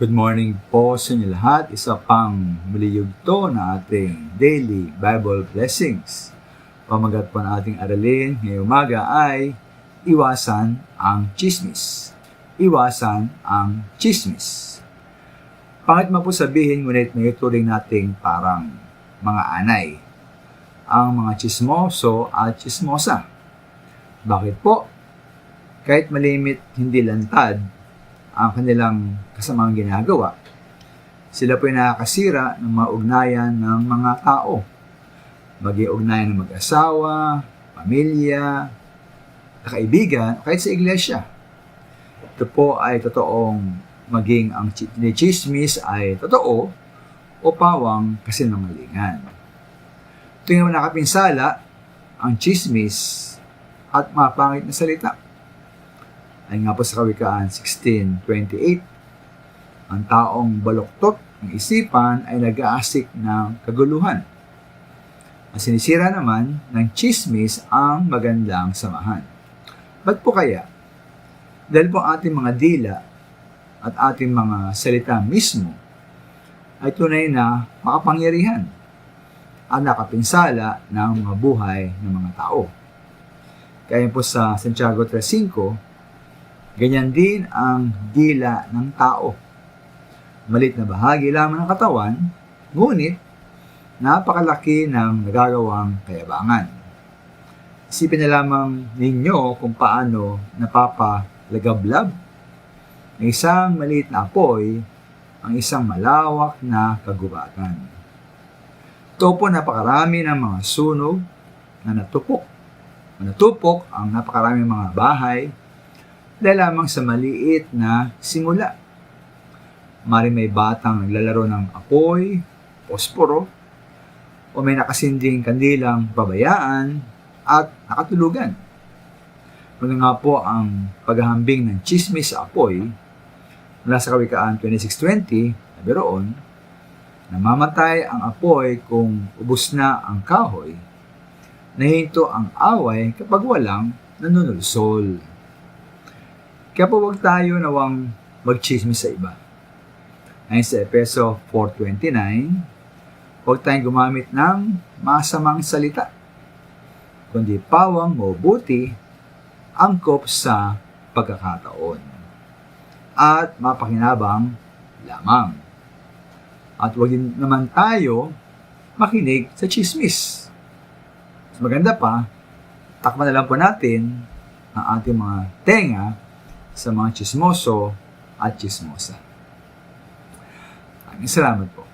Good morning po sa inyo lahat. Isa pang muli yugto na ating daily Bible blessings. Pamagat po na ating aralin ngayong umaga ay iwasan ang chismis. Iwasan ang chismis. Pangit man po sabihin, ngunit naituring nating parang mga anay. Ang mga chismoso at chismosa. Bakit po? Kahit malimit, hindi lantad ang kanilang kasamang ginagawa, sila po ay nakakasira ng mga ugnayan ng mga tao. Maging ugnayan ng mag-asawa, pamilya, kaibigan, kahit sa iglesia. Ito po ay totoong maging ang chismis ay totoo o pawang kasinungalingan. Ito yung nakapinsala, ang chismis at mga pangit na salita. Ay nga po sa Kawikaan 16:28, ang taong baluktot ng isipan ay nag-aasik ng kaguluhan. Ang sinisira naman ng chismis ang magandang samahan. Ba't po kaya? Dahil po ating mga dila at ating mga salita mismo ay tunay na makapangyarihan at nakapinsala ng mga buhay ng mga tao. Kaya po sa Santiago 3:5, ganyan din ang dila ng tao. Malit na bahagi lamang ng katawan, ngunit napakalaki ng nagagawang kayabangan. Isipin na lamang ninyo kung paano napapalagablab ng isang maliit na apoy ang isang malawak na kagubatan. Ito po napakarami ng mga sunog na natupok. Natupok ang napakaraming mga bahay dahil lamang sa maliit na simula. Maring may batang naglalaro ng apoy, posporo, o may nakasinding kandilang pabayaan at nakatulugan. Mula nga po ang paghahambing ng chismis sa apoy, mula sa Kawikaan 26:20, sabi roon, namamatay ang apoy kung ubos na ang kahoy, nahinto ang away kapag walang nanunulsol. Kaya po huwag tayo nawang mag-chismis sa iba. Ayon sa Efeso 4:29, huwag tayong gumamit ng masamang salita, kundi pawang mabuti, angkop sa pagkakataon, at mapakinabang lamang. At huwag din naman tayo makinig sa chismis. Mas maganda pa, takpan na lang po natin ang ating mga tenga sa mga chismoso at chismosa. Maraming salamat po.